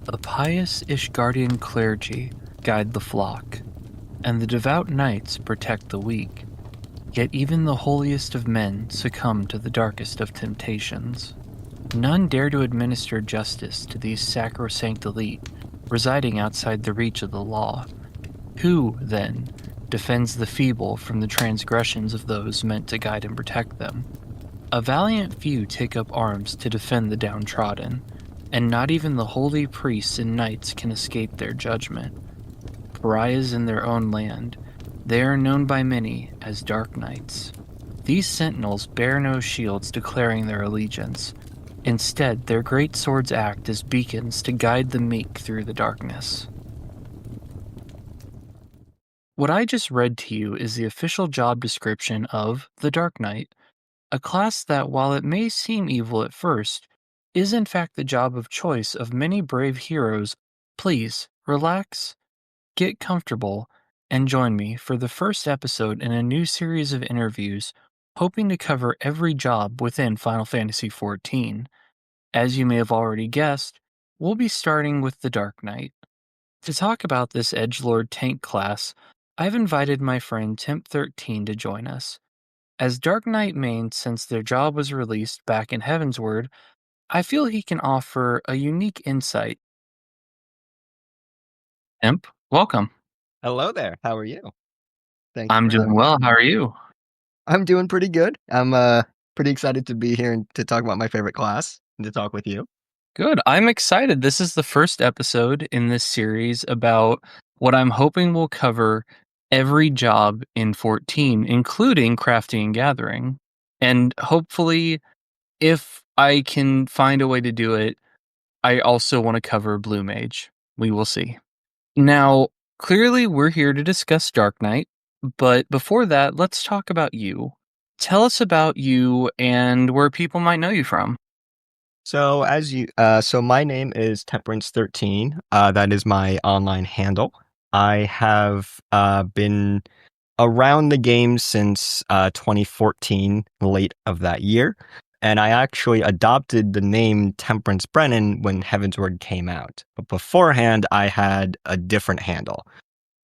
A pious Ishgardian clergy guide the flock, and the devout knights protect the weak. Yet even the holiest of men succumb to the darkest of temptations. None dare to administer justice to these sacrosanct elite residing outside the reach of the law. Who, then, defends the feeble from the transgressions of those meant to guide and protect them? A valiant few take up arms to defend the downtrodden, and not even the holy priests and knights can escape their judgment. Pariahs in their own land, they are known by many as Dark Knights. These sentinels bear no shields declaring their allegiance. Instead, their great swords act as beacons to guide the meek through the darkness. What I just read to you is the official job description of the Dark Knight, a class that, while it may seem evil at first, is in fact the job of choice of many brave heroes. Please, relax, get comfortable, and join me for the first episode in a new series of interviews, hoping to cover every job within Final Fantasy XIV. As you may have already guessed, we'll be starting with the Dark Knight. To talk about this edgelord tank class, I've invited my friend TempeXIII to join us. As Dark Knight main since their job was released back in Heavensward, I feel he can offer a unique insight. Temp, welcome. Hello there. How are you? Thank you I'm for having doing me. well. How are you? I'm doing pretty good. I'm pretty excited to be here and to talk about my favorite class and to talk with you. Good. I'm excited. This is the first episode in this series about what I'm hoping will cover every job in 14, including crafting and gathering. And hopefully, if I can find a way to do it, I also want to cover Blue Mage. We will see. Now, clearly, we're here to discuss Dark Knight, but before that, let's talk about you. Tell us about you and where people might know you from. So so my name is TempeXIII. That is my online handle. I have been around the game since 2014, late of that year. And I actually adopted the name Temperance Brennan when Heavensward came out. But beforehand, I had a different handle.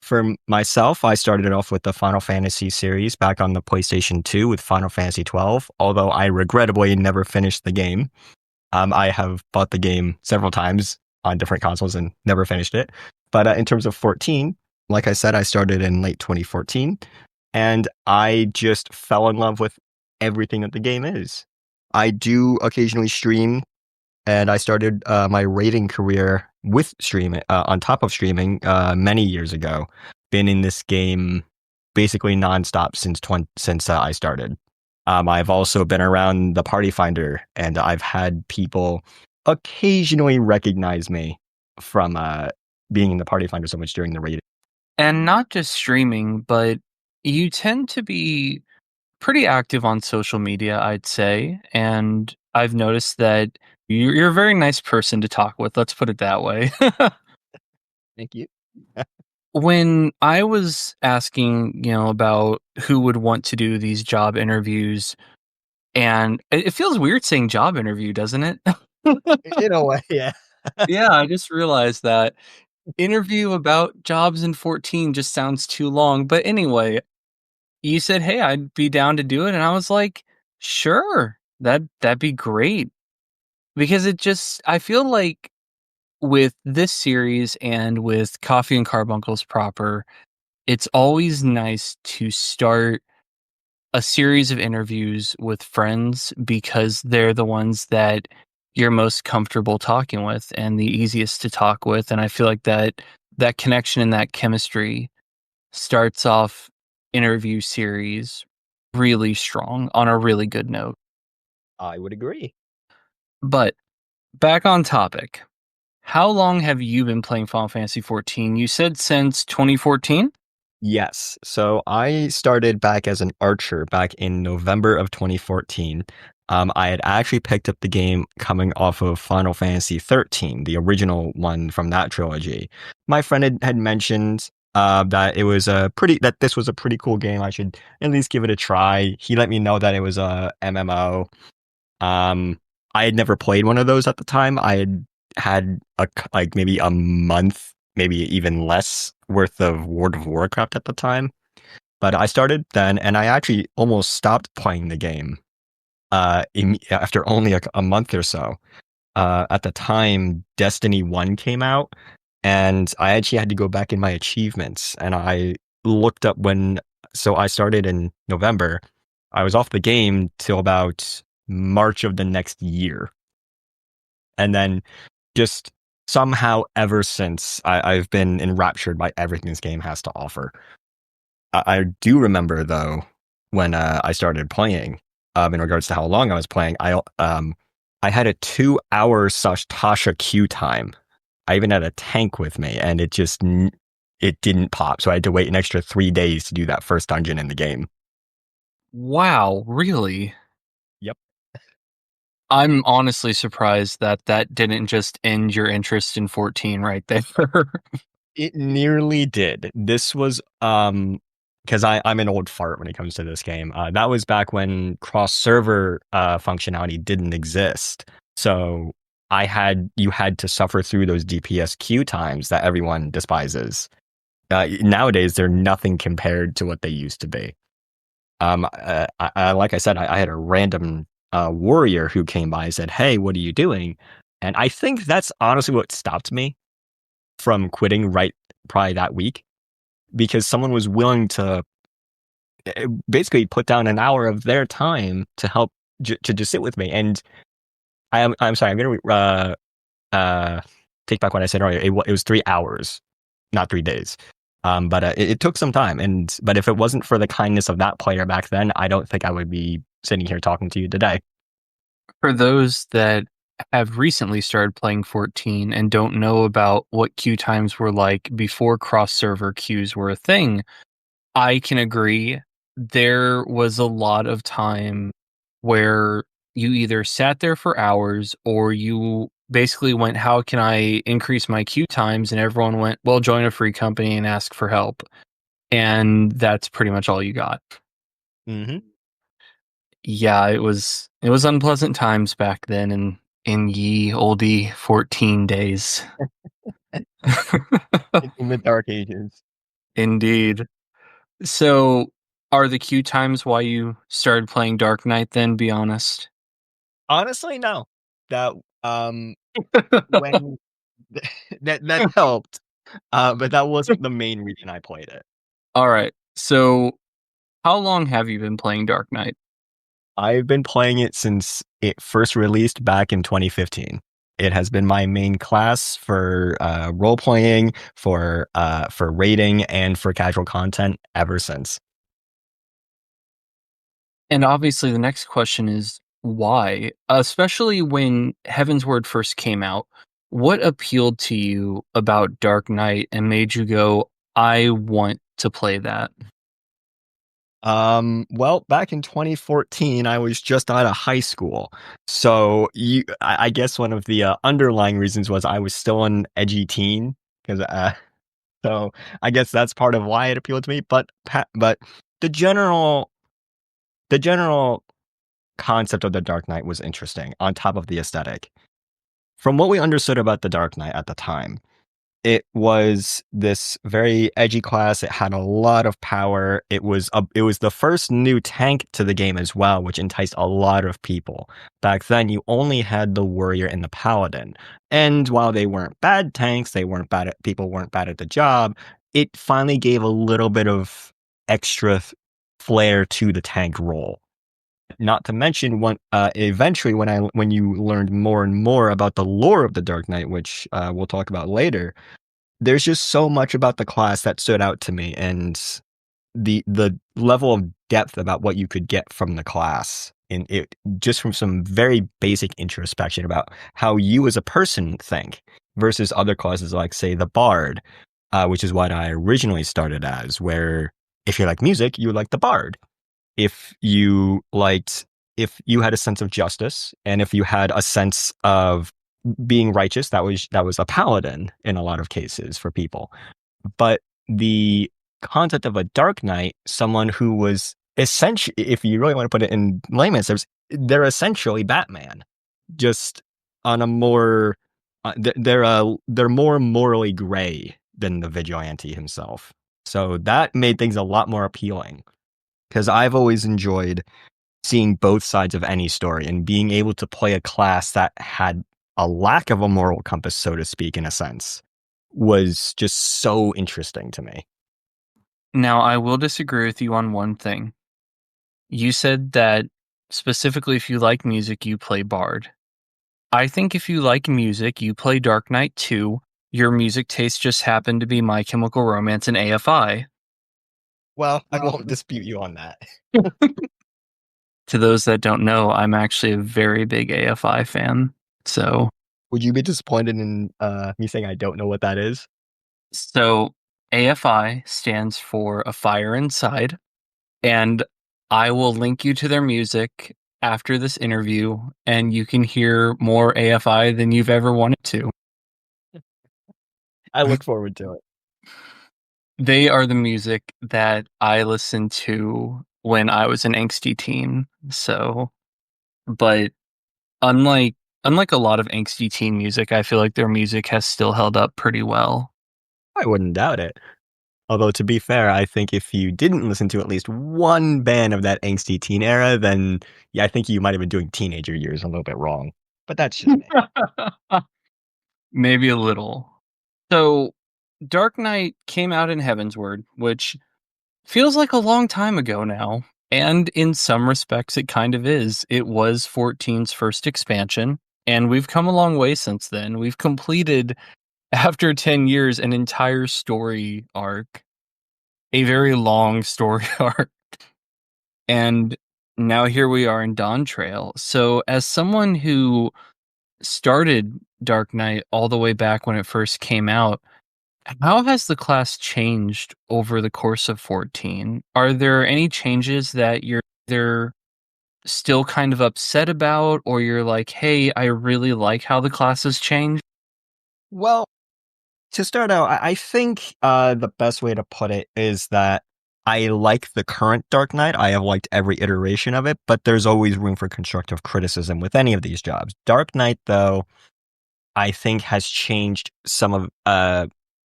For myself, I started off with the Final Fantasy series back on the PlayStation 2 with Final Fantasy XII, although I regrettably never finished the game. I have bought the game several times on different consoles and never finished it. But in terms of 14, like I said, I started in late 2014, and I just fell in love with everything that the game is. I do occasionally stream, and I started my raiding career with streaming, on top of streaming, many years ago. Been in this game basically nonstop since I started. I've also been around the Party Finder, and I've had people occasionally recognize me from being in the Party Finder so much during the raid. And not just streaming, but you tend to be pretty active on social media, I'd say. And I've noticed that you're a very nice person to talk with. Let's put it that way. Thank you. When I was asking, about who would want to do these job interviews, and it feels weird saying job interview, doesn't it? In a way, yeah. Yeah, I just realized that interview about jobs in 14 just sounds too long. But anyway, you said, "Hey, I'd be down to do it." And I was like, "Sure. That'd be great." Because I feel like with this series and with Coffee and Carbuncles proper, it's always nice to start a series of interviews with friends because they're the ones that you're most comfortable talking with and the easiest to talk with. And I feel like that connection and that chemistry starts off interview series really strong on a really good note. I would agree. But back on topic. How long have you been playing Final Fantasy XIV? You said since 2014? Yes. So I started back as an archer back in November of 2014. I had actually picked up the game coming off of Final Fantasy XIII, the original one from that trilogy. My friend had mentioned that that this was a pretty cool game. I should at least give it a try. He let me know that it was a MMO. I had never played one of those at the time. I had had like maybe a month, maybe even less worth of World of Warcraft at the time. But I started then, and I actually almost stopped playing the game after only a month or so. At the time, Destiny 1 came out, and I actually had to go back in my achievements, and I looked up so I started in November. I was off the game till about March of the next year. And then just somehow ever since, I've been enraptured by everything this game has to offer. I do remember, though, when I started playing, in regards to how long I was playing, I had a 2 hour Tasha queue time. I even had a tank with me, and it didn't pop. So I had to wait an extra 3 days to do that first dungeon in the game. Wow, really? Yep. I'm honestly surprised that that didn't just end your interest in 14 right there. It nearly did. This was because I'm an old fart when it comes to this game. That was back when cross server functionality didn't exist. So you had to suffer through those DPS queue times that everyone despises. Nowadays, they're nothing compared to what they used to be. Like I said, I had a random warrior who came by and said, "Hey, what are you doing?" And I think that's honestly what stopped me from quitting right probably that week, because someone was willing to basically put down an hour of their time to help to just sit with me. And I'm sorry, I'm gonna take back what I said earlier. It was 3 hours, not 3 days. But it took some time, but if it wasn't for the kindness of that player back then, I don't think I would be sitting here talking to you today. For those that have recently started playing 14 and don't know about what queue times were like before cross server queues were a thing, I can agree. There was a lot of time where you either sat there for hours or you basically went, how can I increase my queue times? And everyone went, well, join a free company and ask for help. And that's pretty much all you got. Mm-hmm. Yeah, it was unpleasant times back then in ye olde 14 days. In the dark ages. Indeed. So, are the queue times why you started playing Dark Knight then, be honest? Honestly, no. That when that helped, but that wasn't the main reason I played it. All right. So, how long have you been playing Dark Knight? I've been playing it since it first released back in 2015. It has been my main class for role playing, for raiding, and for casual content ever since. And obviously the next question is why? Especially when Heaven's Word first came out, what appealed to you about Dark Knight and made you go, I want to play that? Well, back in 2014, I was just out of high school. So I guess one of the underlying reasons was I was still an edgy teen, because so I guess that's part of why it appealed to me. But the general the general concept of the Dark Knight was interesting, on top of the aesthetic. From what we understood about the Dark Knight at the time, it was this very edgy class. It had a lot of power. It was the first new tank to the game as well, which enticed a lot of people. Back then, you only had the warrior and the paladin, and while they weren't bad tanks, people weren't bad at the job. It finally gave a little bit of extra flair to the tank role. Not to mention, eventually, when you learned more and more about the lore of the Dark Knight, which we'll talk about later, there's just so much about the class that stood out to me, and the level of depth about what you could get from the class, in it, just from some very basic introspection about how you as a person think versus other classes like, say, the Bard, which is what I originally started as, where if you like music, you like the Bard. If you liked, if you had a sense of justice, and if you had a sense of being righteous, that was a paladin in a lot of cases for people. But the concept of a Dark Knight, someone who was essentially, if you really want to put it in layman's terms, they're essentially Batman, just on a more they're more morally gray than the vigilante himself. So that made things a lot more appealing because I've always enjoyed seeing both sides of any story and being able to play a class that had a lack of a moral compass, so to speak, in a sense, was just so interesting to me. Now, I will disagree with you on one thing. You said that specifically if you like music, you play Bard. I think if you like music, you play Dark Knight too. Your music taste just happened to be My Chemical Romance and AFI. Well, I won't dispute you on that. To those that don't know, I'm actually a very big AFI fan. So, Would you be disappointed in me saying I don't know what that is? so AFI stands for A Fire Inside, and I will link you to their music after this interview, and you can hear more AFI than you've ever wanted to. I look forward to it. They are the music that I listened to when I was an angsty teen. So, but unlike unlike a lot of angsty teen music, I feel like their music has still held up pretty well. I wouldn't doubt it. Although, to be fair, I think if you didn't listen to at least one band of that angsty teen era, then yeah, I think you might have been doing teenager years a little bit wrong. But that's just me. Maybe a little. So, Dark Knight came out in Heavensward, which feels like a long time ago now. And in some respects, it kind of is. It was 14's first expansion, and we've come a long way since then. We've completed, after 10 years, an entire story arc, a very long story arc. And now here we are in Dawn Trail. So, as someone who started Dark Knight all the way back when it first came out, how has the class changed over the course of 14? Are there any changes that you're either still kind of upset about, or you're like, hey, I really like how the class has changed? Well, to start out, I think the best way to put it is that I like the current Dark Knight. I have liked every iteration of it, but there's always room for constructive criticism with any of these jobs. Dark Knight, though, I think has changed some of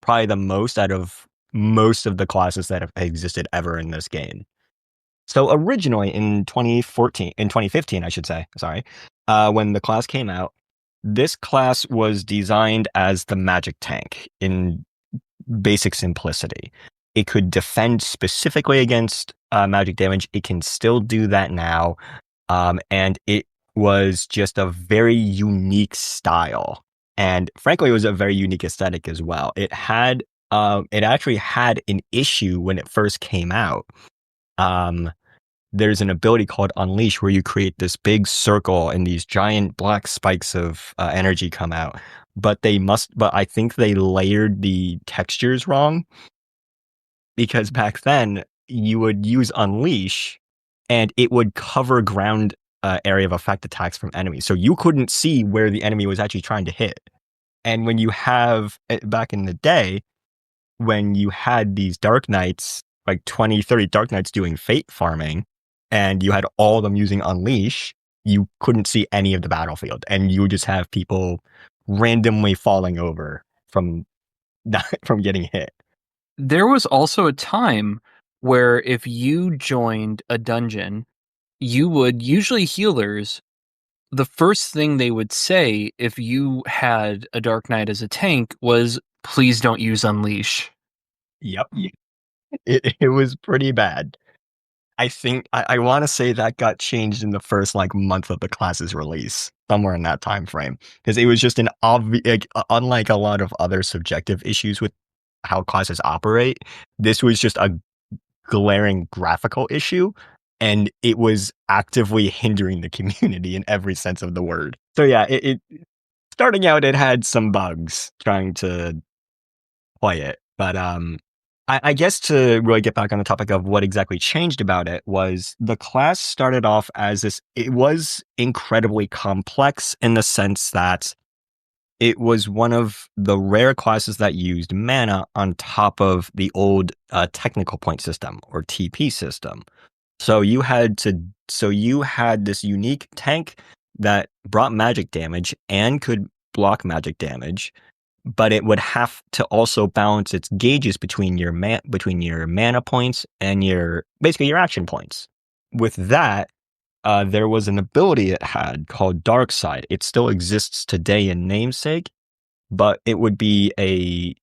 probably the most out of most of the classes that have existed ever in this game. So originally in 2015, I should say, sorry, when the class came out, this class was designed as the magic tank in basic simplicity. It could defend specifically against magic damage. It can still do that now. And it was just a very unique style. And frankly, it was a very unique aesthetic as well. It actually had an issue when it first came out. There's an ability called Unleash where you create this big circle and these giant black spikes of energy come out. But I think they layered the textures wrong because back then you would use Unleash and it would cover ground area of effect attacks from enemies. So you couldn't see where the enemy was actually trying to hit. And when you have, back in the day, when you had these Dark Knights, like 20, 30 Dark Knights doing fate farming, and you had all of them using Unleash, you couldn't see any of the battlefield. And you would just have people randomly falling over from getting hit. There was also a time where if you joined a dungeon, you would, usually healers, the first thing they would say if you had a Dark Knight as a tank was, please don't use Unleash. Yep. It was pretty bad. I think I want to say that got changed in the first month of the class's release, somewhere in that time frame, because it was just an obvious, unlike a lot of other subjective issues with how classes operate, this was just a glaring graphical issue, and it was actively hindering the community in every sense of the word. So yeah, it starting out, it had some bugs trying to play it, but I guess to really get back on the topic of what exactly changed about it was the class started off as this. It was incredibly complex in the sense that it was one of the rare classes that used mana on top of the old technical point system or TP system. So you had this unique tank that brought magic damage and could block magic damage, but it would have to also balance its gauges between your mana points and your action points. With that, there was an ability it had called Dark Side. It still exists today in namesake, but it would be a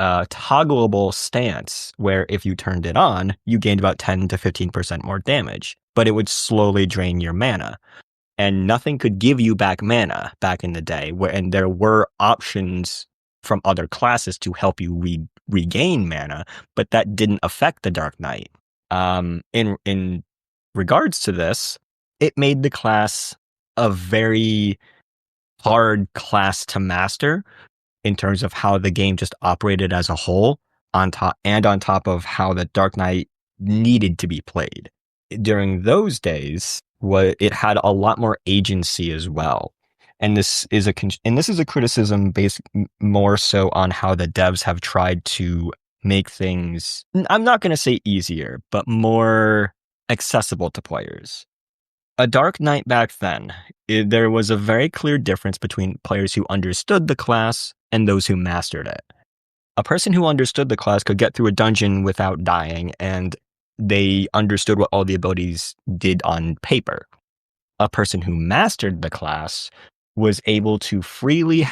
toggleable stance where if you turned it on, you gained about 10 to 15% more damage, but it would slowly drain your mana. And nothing could give you back mana back in the day, and there were options from other classes to help you regain mana, but that didn't affect the Dark Knight. In regards to this, it made the class a very hard class to master in terms of how the game just operated as a whole, on top of how the Dark Knight needed to be played. During those days, it had a lot more agency as well. And this is a criticism based more so on how the devs have tried to make things, I'm not going to say easier, but more accessible to players. A Dark Knight back then, there was a very clear difference between players who understood the class and those who mastered it. A person who understood the class could get through a dungeon without dying, and they understood what all the abilities did on paper. A person who mastered the class was able to freely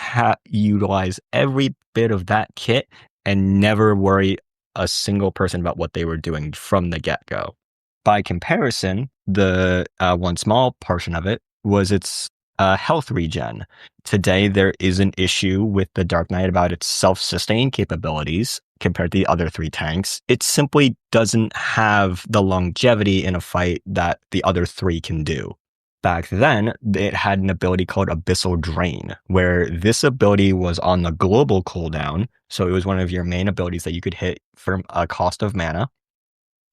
utilize every bit of that kit and never worry a single person about what they were doing from the get-go. By comparison, the one small portion of it was its health regen. Today, there is an issue with the Dark Knight about its self-sustain capabilities compared to the other three tanks. It simply doesn't have the longevity in a fight that the other three can do. Back then, it had an ability called Abyssal Drain, where this ability was on the global cooldown, so it was one of your main abilities that you could hit for a cost of mana.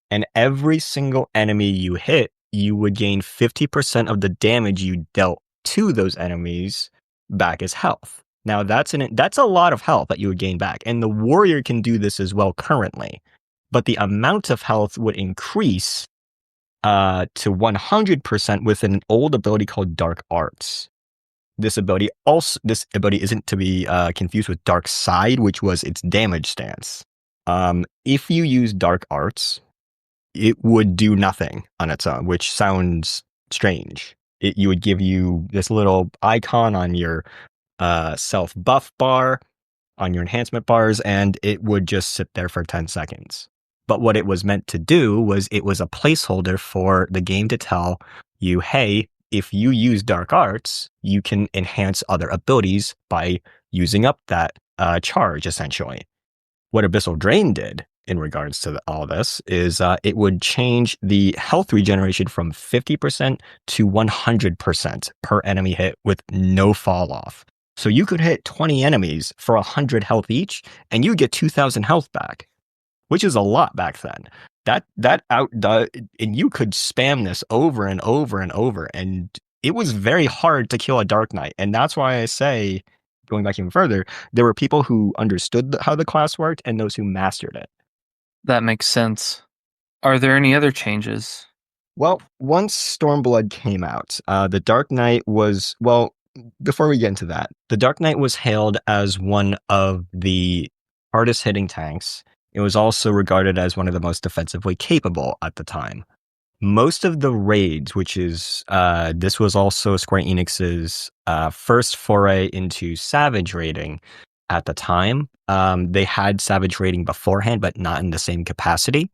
And every single enemy you hit, you would gain 50% of the damage you dealt to those enemies back as health. Now, that's a lot of health that you would gain back. And the warrior can do this as well currently. But the amount of health would increase to 100% with an old ability called Dark Arts. This ability isn't to be confused with Dark Side, which was its damage stance. If you use Dark Arts, it would do nothing on its own, which sounds strange. You would give you this little icon on your self buff bar, on your enhancement bars, and it would just sit there for 10 seconds. But what it was meant to do was it was a placeholder for the game to tell you, hey, if you use Dark Arts, you can enhance other abilities by using up that charge, essentially. What Abyssal Drain did in regards to all this is it would change the health regeneration from 50% to 100% per enemy hit with no fall off. So you could hit 20 enemies for 100 health each, and you get 2,000 health back, which is a lot back then. And you could spam this over and over and over, and it was very hard to kill a Dark Knight. And that's why I say, going back even further, there were people who understood how the class worked and those who mastered it. That makes sense. Are there any other changes? Well, once Stormblood came out, the Dark Knight was, before we get into that, the Dark Knight was hailed as one of the hardest hitting tanks. It was also regarded as one of the most defensively capable at the time. Most of the raids, which is, this was also Square Enix's first foray into Savage raiding at the time. They had Savage raiding beforehand, but not in the same capacity.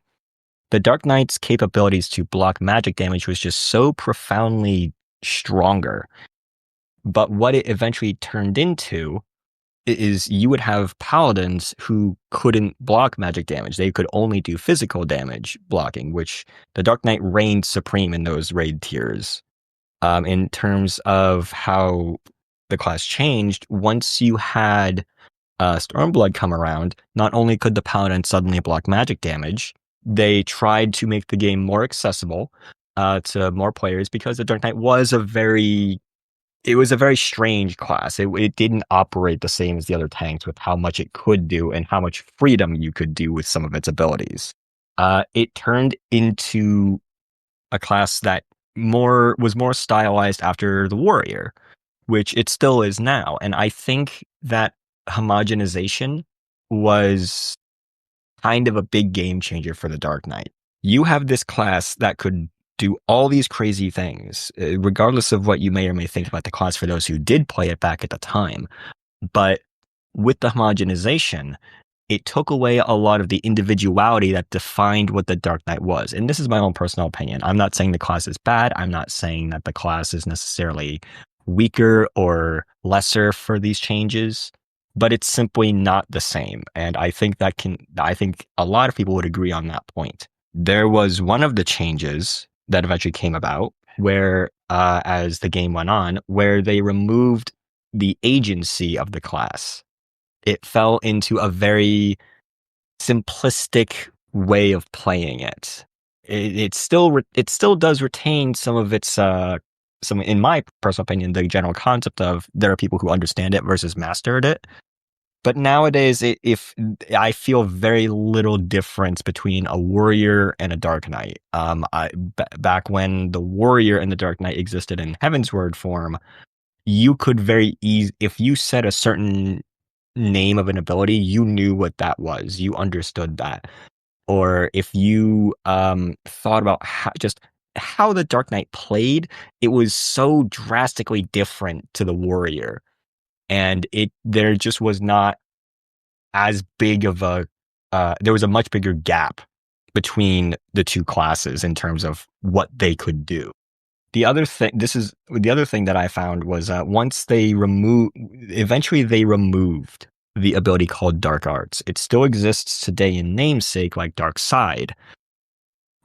The Dark Knight's capabilities to block magic damage was just so profoundly stronger. But what it eventually turned into is you would have paladins who couldn't block magic damage. They could only do physical damage blocking, which the Dark Knight reigned supreme in those raid tiers. In terms of how the class changed, once you had Stormblood come around, not only could the paladin suddenly block magic damage, they tried to make the game more accessible to more players, because the Dark Knight was a very strange class. It didn't operate the same as the other tanks with how much it could do and how much freedom you could do with some of its abilities. It turned into a class that was more stylized after the warrior, which it still is now. And I think that homogenization was kind of a big game changer for the Dark Knight. You have this class that could do all these crazy things, regardless of what you may or may think about the class for those who did play it back at the time. But with the homogenization, it took away a lot of the individuality that defined what the Dark Knight was. And this is my own personal opinion. I'm not saying the class is bad. I'm not saying that the class is necessarily weaker or lesser for these changes, but it's simply not the same. And I think a lot of people would agree on that point. There was one of the changes that eventually came about where, as the game went on, where they removed the agency of the class. It fell into a very simplistic way of playing it. It still does retain some of its in my personal opinion, the general concept of there are people who understand it versus mastered it. But nowadays, if I feel very little difference between a warrior and a Dark Knight. Back when the warrior and the Dark Knight existed in Heavensward form, you could very easy, if you said a certain name of an ability, you knew what that was. You understood that. Or if you thought about how the Dark Knight played, it was so drastically different to the warrior. And there just was not as big of there was a much bigger gap between the two classes in terms of what they could do. The other thing that I found was eventually they removed the ability called Dark Arts. It still exists today in namesake like Dark Side,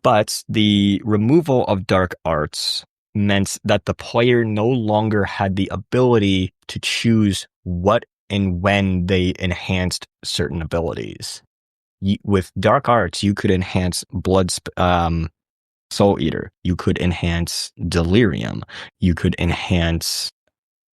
but the removal of Dark Arts meant that the player no longer had the ability to choose what and when they enhanced certain abilities. With Dark Arts, you could enhance Soul Eater. You could enhance Delirium. You could enhance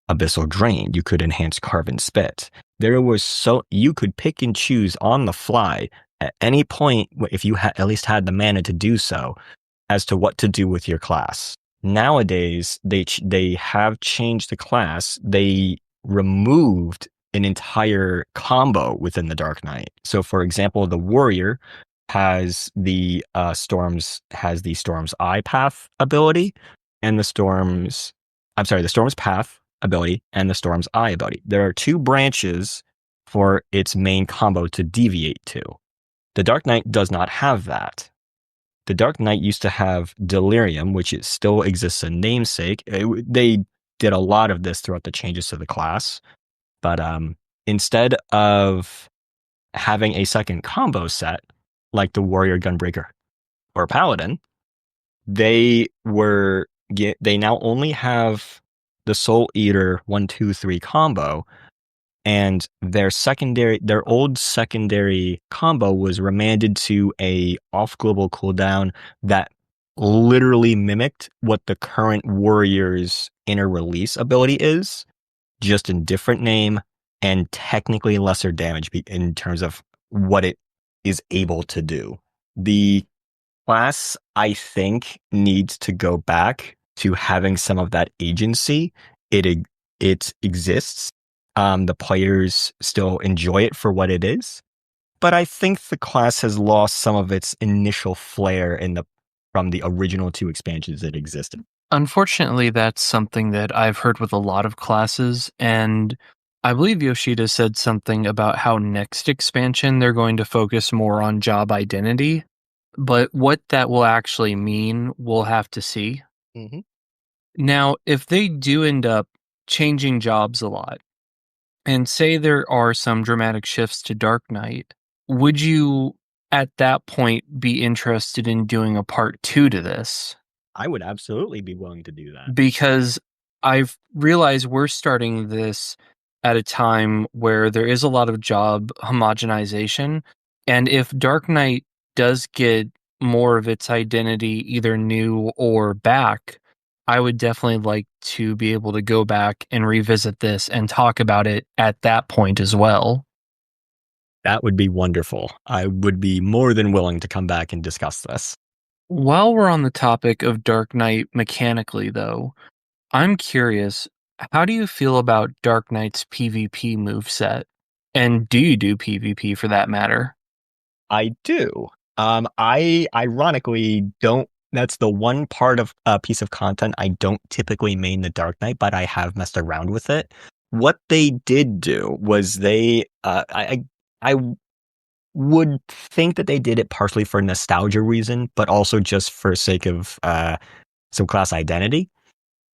Abyssal Drain. You could enhance Carven Spit. You could pick and choose on the fly at any point if you at least had the mana to do so as to what to do with your class. Nowadays, they have changed the class. They removed an entire combo within the Dark Knight. So, for example, the Warrior has the Storm's Eye Path ability and the Storm's Path ability and the Storm's Eye ability. There are two branches for its main combo to deviate to. The Dark Knight does not have that. The Dark Knight used to have Delirium, which it still exists in namesake. They did a lot of this throughout the changes to the class, but instead of having a second combo set like the Warrior, Gunbreaker, or Paladin, they now only have the Soul Eater 1, 2, 3 combo, and their old secondary combo was remanded to a off global cooldown that literally mimicked what the current Warrior's inner release ability is, just in different name and technically lesser damage in terms of what it is able to do. The class, I think, needs to go back to having some of that agency. It exists. The players still enjoy it for what it is, but I think the class has lost some of its initial flair from the original 2 expansions that existed. Unfortunately, that's something that I've heard with a lot of classes, and I believe Yoshida said something about how next expansion they're going to focus more on job identity, but what that will actually mean, we'll have to see. Mm-hmm. Now, if they do end up changing jobs a lot, and say there are some dramatic shifts to Dark Knight, would you, at that point, be interested in doing a part 2 to this? I would absolutely be willing to do that. Because I've realized we're starting this at a time where there is a lot of job homogenization, and if Dark Knight does get more of its identity either new or back, I would definitely like to be able to go back and revisit this and talk about it at that point as well. That would be wonderful. I would be more than willing to come back and discuss this. While we're on the topic of Dark Knight mechanically, though, I'm curious, How do you feel about Dark Knight's PvP moveset? And do you do PvP for that matter? I do. I ironically don't. That's the one part of a piece of content I don't typically main the Dark Knight, but I have messed around with it. What they did do was I would think that they did it partially for nostalgia reason, but also just for sake of some class identity.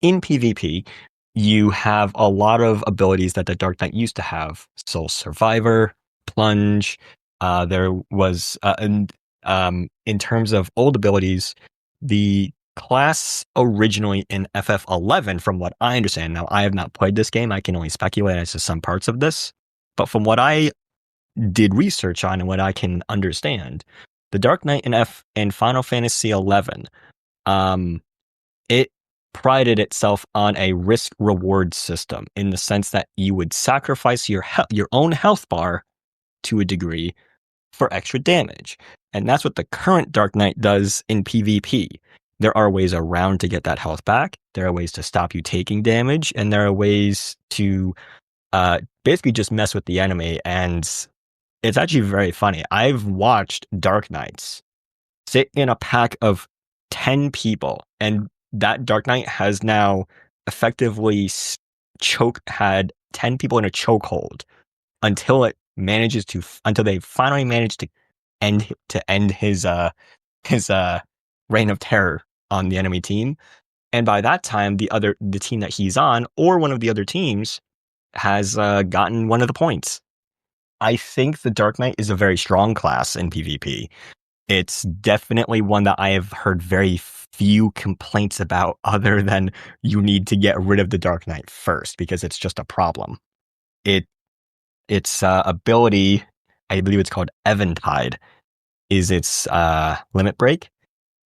In PvP, you have a lot of abilities that the Dark Knight used to have. Soul Survivor, Plunge. There was, and in terms of old abilities, the class originally in FF11, from what I understand, now I have not played this game, I can only speculate as to some parts of this, but from what I did research on and what I can understand, the Dark Knight in Final Fantasy XI, um, it prided itself on a risk reward system in the sense that you would sacrifice your own health bar to a degree for extra damage. And that's what the current Dark Knight does in PvP. There are ways around to get that health back. There are ways to stop you taking damage, and there are ways to basically just mess with the enemy. And it's actually very funny. I've watched Dark Knights sit in a pack of 10 people, and that Dark Knight has now effectively had 10 people in a chokehold until they finally manage to end his reign of terror on the enemy team. And by that time, the team that he's on, or one of the other teams, has gotten one of the points. I think the Dark Knight is a very strong class in PvP. It's definitely one that I have heard very few complaints about, other than you need to get rid of the Dark Knight first because it's just a problem. Its ability, I believe it's called Eventide, is its limit break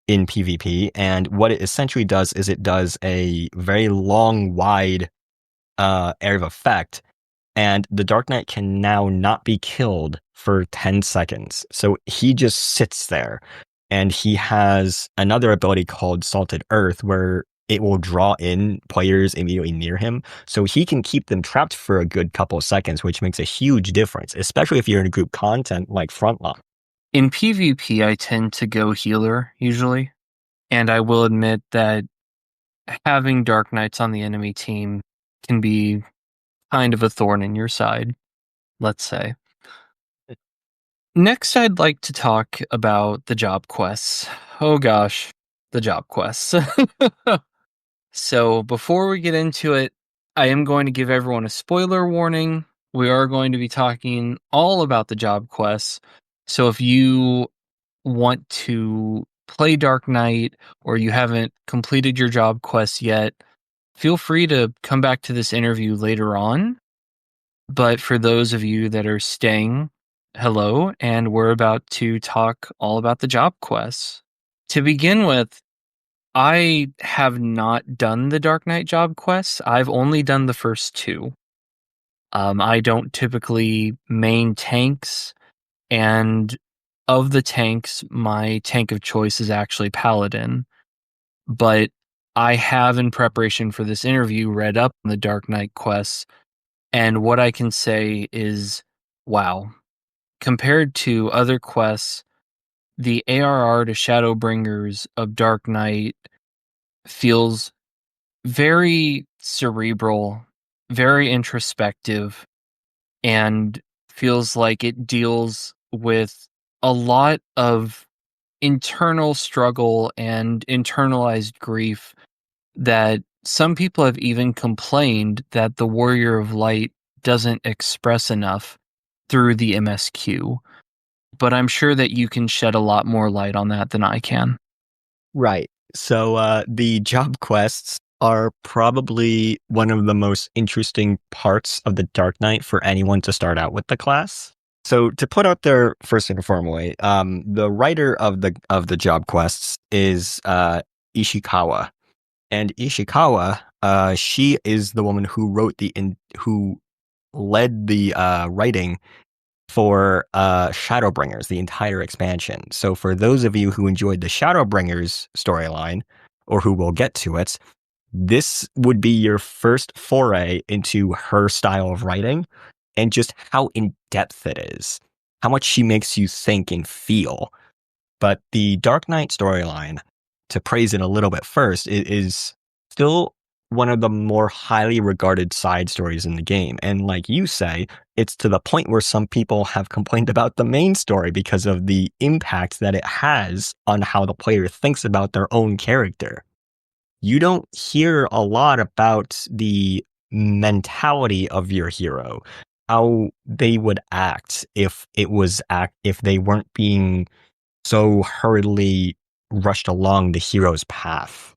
in PvP, and what it essentially does is it does a very long, wide area of effect, and the Dark Knight can now not be killed for 10 seconds. So he just sits there, and he has another ability called Salted Earth, where it will draw in players immediately near him. So he can keep them trapped for a good couple of seconds, which makes a huge difference, especially if you're in group content like Frontline. In PvP, I tend to go healer usually, and I will admit that having Dark Knights on the enemy team can be kind of a thorn in your side, let's say. Next, I'd like to talk about the job quests. Oh gosh, the job quests. So, before we get into it, I am going to give everyone a spoiler warning. We are going to be talking all about the job quests. So, if you want to play Dark Knight or you haven't completed your job quests yet, feel free to come back to this interview later on. But for those of you that are staying, hello, and we're about to talk all about the job quests. To begin with, I have not done the Dark Knight job quests. I've only done the first two. I don't typically main tanks, and of the tanks, my tank of choice is actually Paladin. But I have, in preparation for this interview, read up on the Dark Knight quests, and what I can say is, wow. Compared to other quests, the ARR to Shadowbringers of Dark Knight feels very cerebral, very introspective, and feels like it deals with a lot of internal struggle and internalized grief that some people have even complained that the Warrior of Light doesn't express enough through the MSQ. But I'm sure that you can shed a lot more light on that than I can. Right. So the job quests are probably one of the most interesting parts of the Dark Knight for anyone to start out with the class. So to put out there first and foremost, the writer of the job quests is Ishikawa, and Ishikawa, she is the woman who who led the writing for Shadowbringers, the entire expansion. So for those of you who enjoyed the Shadowbringers storyline, or who will get to it, this would be your first foray into her style of writing and just how in depth it is, how much she makes you think and feel. But the Dark Knight storyline, to praise it a little bit first, it is still one of the more highly regarded side stories in the game. And like you say, it's to the point where some people have complained about the main story because of the impact that it has on how the player thinks about their own character. You don't hear a lot about the mentality of your hero, how they would act if if they weren't being so hurriedly rushed along the hero's path.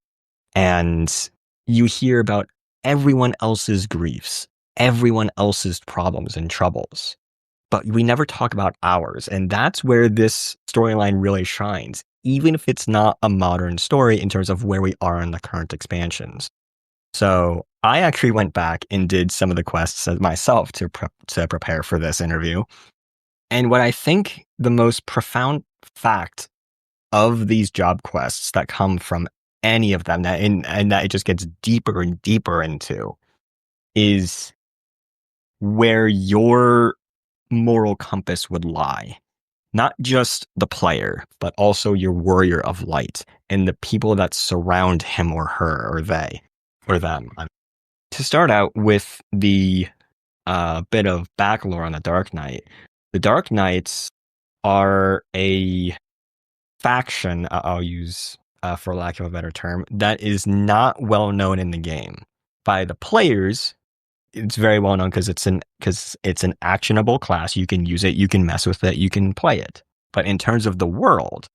And you hear about everyone else's griefs, everyone else's problems and troubles. But we never talk about ours. And that's where this storyline really shines, even if it's not a modern story in terms of where we are in the current expansions. So I actually went back and did some of the quests myself to prepare for this interview. And what I think the most profound fact of these job quests that come from any of them, and that it just gets deeper and deeper into, is where your moral compass would lie. Not just the player, but also your warrior of light and the people that surround him or her or they or them. To start out with the bit of backlore on the Dark Knight, the Dark Knights are a faction, I'll use for lack of a better term, that is not well known in the game. By the players, it's very well known because it's an actionable class. You can use it, you can mess with it, you can play it. But in terms of the world,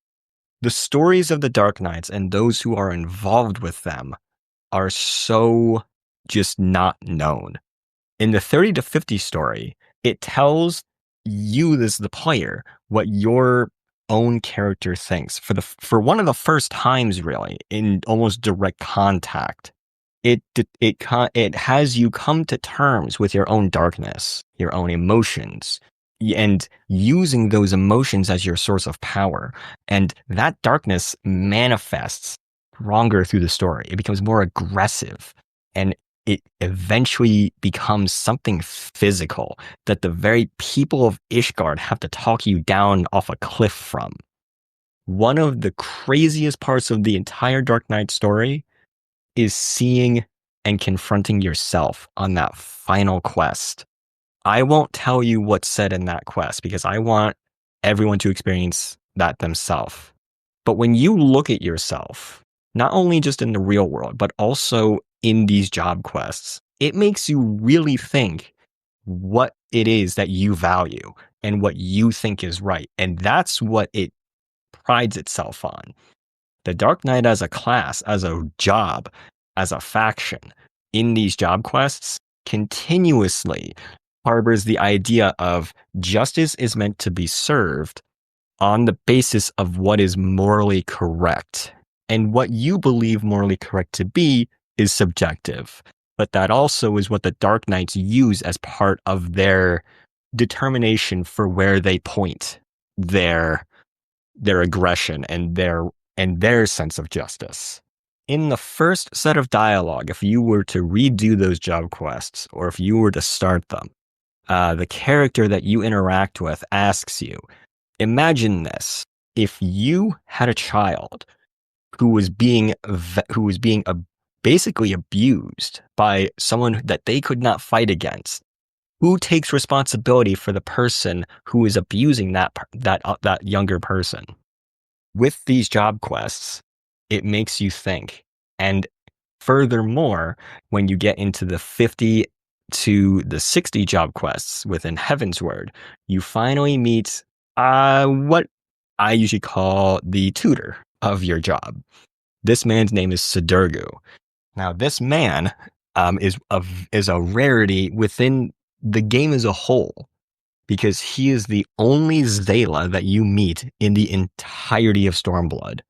the stories of the Dark Knights and those who are involved with them are so just not known. In the 30 to 50 story, it tells you as the player what your own character thinks for one of the first times, really, in almost direct contact. It has you come to terms with your own darkness, your own emotions, and using those emotions as your source of power. And that darkness manifests stronger through the story. It becomes more aggressive, and it eventually becomes something physical that the very people of Ishgard have to talk you down off a cliff from. One of the craziest parts of the entire Dark Knight story is seeing and confronting yourself on that final quest. I won't tell you what's said in that quest because I want everyone to experience that themselves. But when you look at yourself, not only just in the real world, but also in these job quests, it makes you really think what it is that you value and what you think is right. And that's what it prides itself on. The Dark Knight as a class, as a job, as a faction in these job quests continuously harbors the idea of justice is meant to be served on the basis of what is morally correct. And what you believe morally correct to be is subjective. But that also is what the Dark Knights use as part of their determination for where they point their aggression and their sense of justice. In the first set of dialogue, if you were to redo those job quests, or if you were to start them, the character that you interact with asks you, imagine this: if you had a child who was being basically abused by someone that they could not fight against, who takes responsibility for the person who is abusing that younger person? With these job quests, it makes you think. And furthermore, when you get into the 50 to the 60 job quests within Heavensward, you finally meet what I usually call the tutor of your job. This man's name is Sidurgu. Now, this man is a rarity within the game as a whole, because he is the only Zayla that you meet in the entirety of Stormblood,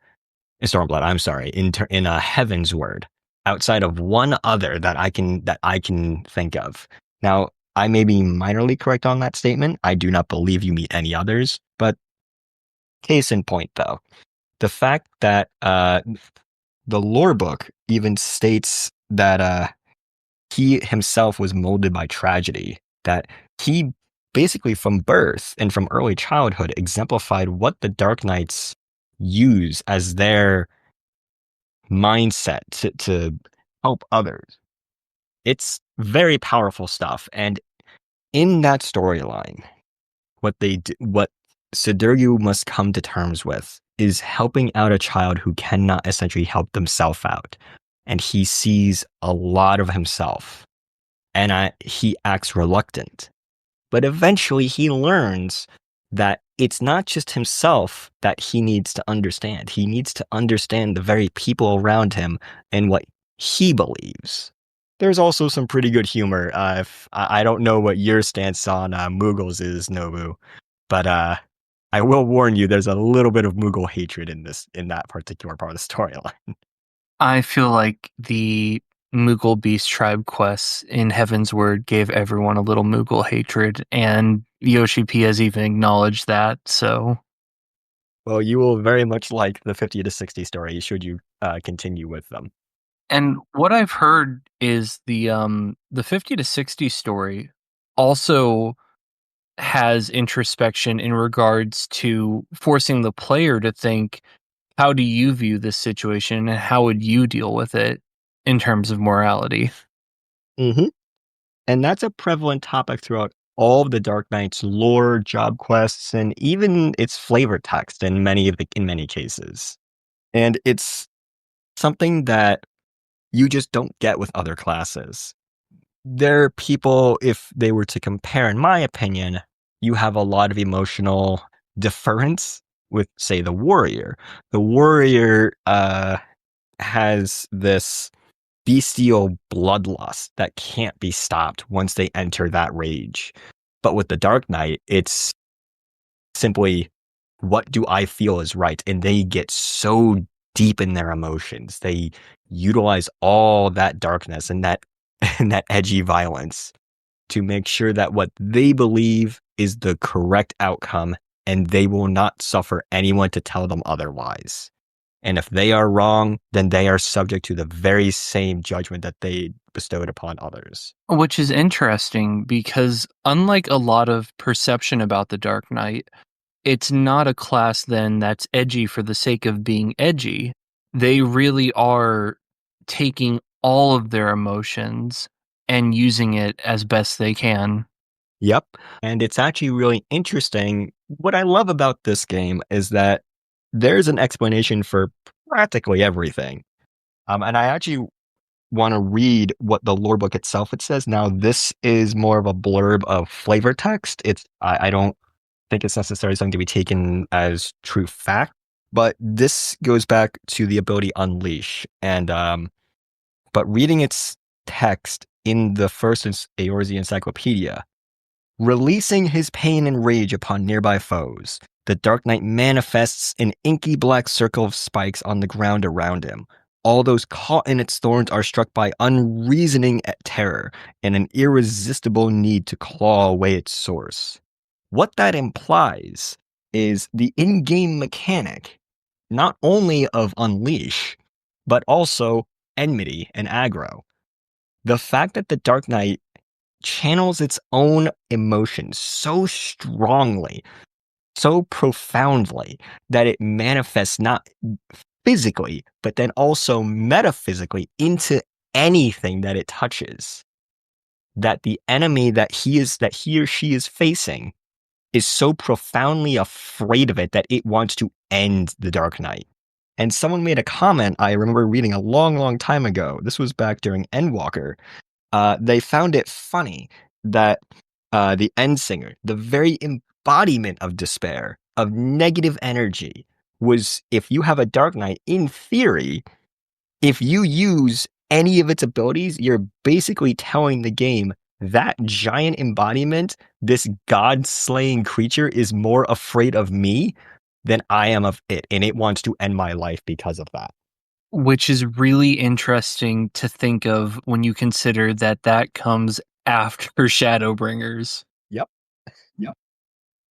in Heavensward, outside of one other that I can think of. Now, I may be minorly correct on that statement. I do not believe you meet any others, but case in point, though, the fact that the lore book even states that he himself was molded by tragedy, that he basically from birth and from early childhood exemplified what the Dark Knights use as their mindset to help others. It's very powerful stuff. And in that storyline, what Sidurgu must come to terms with is helping out a child who cannot essentially help themselves out. And he sees a lot of himself, and he acts reluctant. But eventually he learns that it's not just himself that he needs to understand. He needs to understand the very people around him and what he believes. There's also some pretty good humor. If I don't know what your stance on Mughals is, Nobu, but I will warn you, there's a little bit of Mughal hatred in that particular part of the storyline. I feel like the Mughal Beast Tribe quests in Heaven's Word gave everyone a little Mughal hatred, and Yoshi P has even acknowledged that, so... Well, you will very much like the 50 to 60 story should you continue with them. And what I've heard is the 50 to 60 story also has introspection in regards to forcing the player to think, how do you view this situation and how would you deal with it in terms of morality? Mm-hmm. And that's a prevalent topic throughout all of the Dark Knight's lore, job quests, and even its flavor text in many cases. And it's something that you just don't get with other classes. There are people, if they were to compare, in my opinion, you have a lot of emotional deference with, say, the warrior. The warrior has this bestial bloodlust that can't be stopped once they enter that rage. But with the Dark Knight, it's simply, what do I feel is right? And they get so deep in their emotions. They utilize all that darkness and that and that edgy violence to make sure that what they believe is the correct outcome, and they will not suffer anyone to tell them otherwise. And if they are wrong, then they are subject to the very same judgment that they bestowed upon others. Which is interesting because, unlike a lot of perception about the Dark Knight, it's not a class then that's edgy for the sake of being edgy. They really are taking all of their emotions and using it as best they can. Yep. And it's actually really interesting. What I love about this game is that there's an explanation for practically everything. And I actually want to read what the lore book itself it says. Now, this is more of a blurb of flavor text. I don't think it's necessarily something to be taken as true fact, but this goes back to the ability Unleash. And but reading its text in the first Eorze Encyclopedia, releasing his pain and rage upon nearby foes, the Dark Knight manifests an inky black circle of spikes on the ground around him. All those caught in its thorns are struck by unreasoning terror and an irresistible need to claw away its source. What that implies is the in-game mechanic, not only of Unleash, but also enmity and aggro. The fact that the Dark Knight channels its own emotions so strongly, so profoundly, that it manifests not physically, but then also metaphysically into anything that it touches. That the enemy that he or she is facing is so profoundly afraid of it that it wants to end the Dark Knight. And someone made a comment I remember reading a long, long time ago. This was back during Endwalker. They found it funny that the End Singer, the very embodiment of despair, of negative energy, was, if you have a Dark Knight, in theory, if you use any of its abilities, you're basically telling the game that giant embodiment, this god-slaying creature, is more afraid of me than I am of it, and it wants to end my life because of that. Which is really interesting to think of when you consider that that comes after Shadowbringers. Yep. Yep.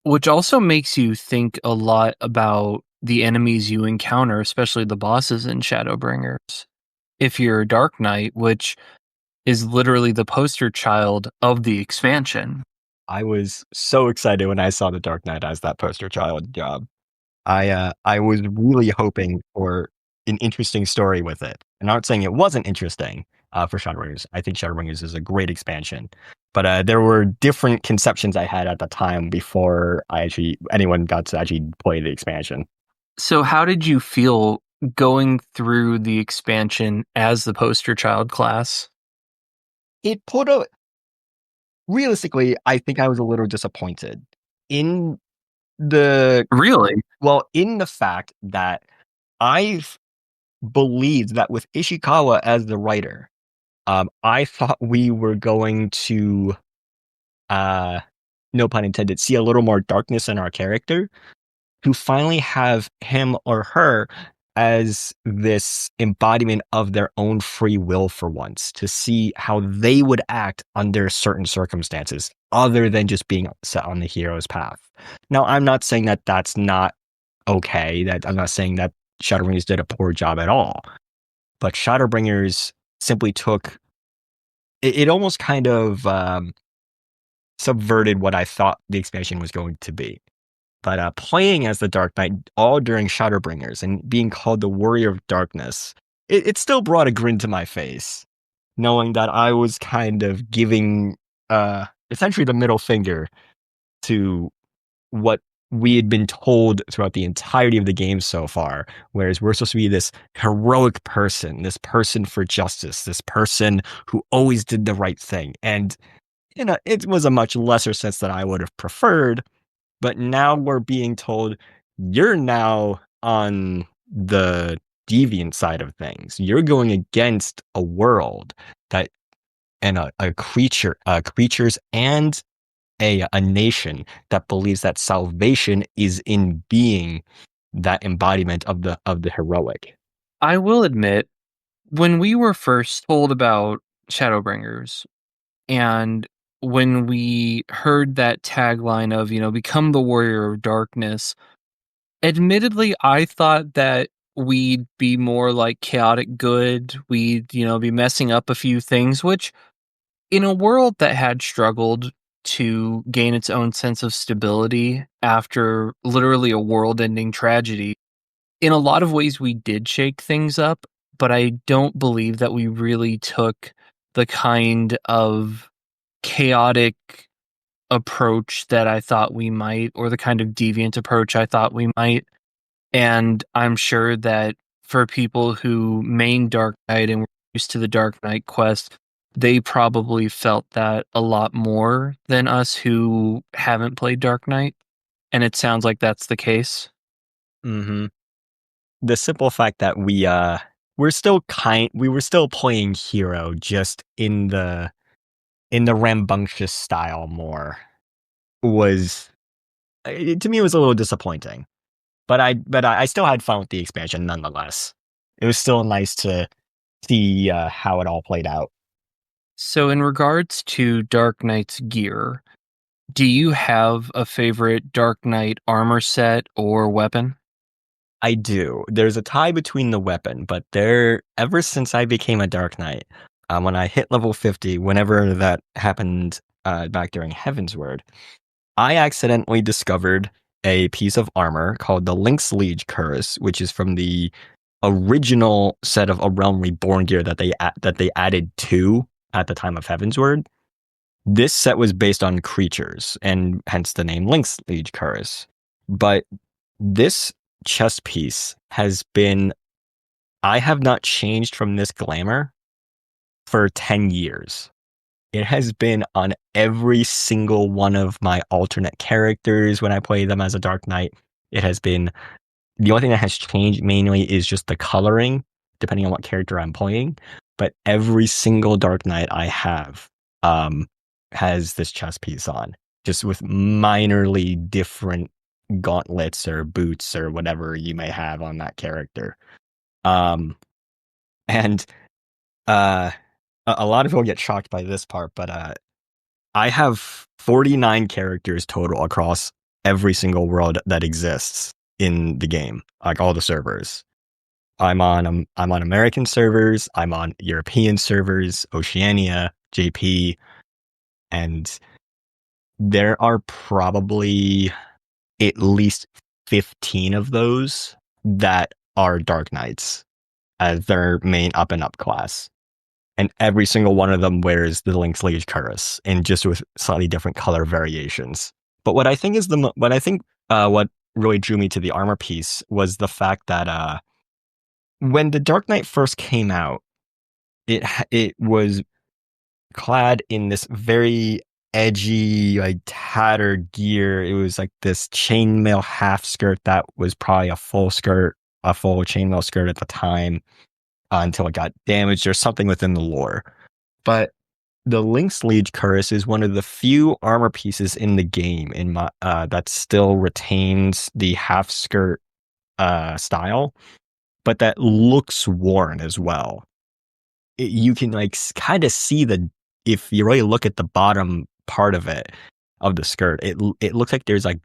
Which also makes you think a lot about the enemies you encounter, especially the bosses in Shadowbringers. if you're a Dark Knight, which is literally the poster child of the expansion. I was so excited when I saw the Dark Knight as that poster child job. I was really hoping for an interesting story with it. And I'm not saying it wasn't interesting for Shadowbringers. I think Shadowbringers is a great expansion. But there were different conceptions I had at the time before anyone got to actually play the expansion. So how did you feel going through the expansion as the poster child class? It put a realistically, I think I was a little disappointed in the Really? in the fact that I believed that with Ishikawa as the writer, I thought we were going to, no pun intended, see a little more darkness in our character, to finally have him or her as this embodiment of their own free will for once, to see how they would act under certain circumstances other than just being set on the hero's path. Now, I'm not saying that that's not okay, that I'm not saying that Shadowbringers did a poor job at all, but Shadowbringers simply took it almost kind of subverted what I thought the expansion was going to be. But playing as the Dark Knight all during Shadowbringers and being called the Warrior of Darkness, it still brought a grin to my face, knowing that I was kind of giving essentially the middle finger to what we had been told throughout the entirety of the game so far, whereas we're supposed to be this heroic person, this person for justice, this person who always did the right thing. And, it was a much lesser sense that I would have preferred, but now we're being told you're now on the deviant side of things. You're going against a world that and a creatures and a nation that believes that salvation is in being that embodiment of the heroic. I will admit, when we were first told about Shadowbringers, and when we heard that tagline of, become the warrior of darkness, admittedly, I thought that we'd be more like chaotic good. We'd, be messing up a few things, which in a world that had struggled to gain its own sense of stability after literally a world ending tragedy, in a lot of ways we did shake things up, but I don't believe that we really took the kind of chaotic approach that I thought we might, or the kind of deviant approach I thought we might. And I'm sure that for people who main Dark Knight and were used to the Dark Knight quest, they probably felt that a lot more than us who haven't played Dark Knight. And it sounds like that's the case. Mm-hmm. The simple fact that we were still playing hero, just in the rambunctious style more, was to me, it was a little disappointing. But I still had fun with the expansion nonetheless. It was still nice to see how it all played out. So, in regards to Dark Knight's gear, do you have a favorite Dark Knight armor set or weapon? I do. There's a tie between the weapon, but ever since I became a Dark Knight, when I hit level 50, whenever that happened back during Heavensward, I accidentally discovered a piece of armor called the Lynx Liege Curse, which is from the original set of A Realm Reborn gear that they added to at the time of Heavensward. This set was based on creatures, and hence the name Lynx Liege Curse. But this chest piece I have not changed from this glamour for 10 years. It has been on every single one of my alternate characters when I play them as a Dark Knight. It has been the only thing that has changed mainly is just the coloring, depending on what character I'm playing. But every single Dark Knight I have has this chest piece on, just with minorly different gauntlets or boots or whatever you may have on that character. And a lot of people get shocked by this part, but I have 49 characters total across every single world that exists in the game, like all the servers. I'm on American servers, I'm on European servers, Oceania, JP, and there are probably at least 15 of those that are Dark Knights as their main up and up class. And every single one of them wears the Link's Liege Cuirass, and just with slightly different color variations. But what I think is what really drew me to the armor piece was the fact that when the Dark Knight first came out, it was clad in this very edgy, like tattered gear. It was like this chainmail half skirt that was probably a full chainmail skirt at the time, until it got damaged or something within the lore. But the Link's Liege Cuirass is one of the few armor pieces in the game that still retains the half skirt style, but that looks worn as well. You can like kind of see if you really look at the bottom part of the skirt, it looks like there's like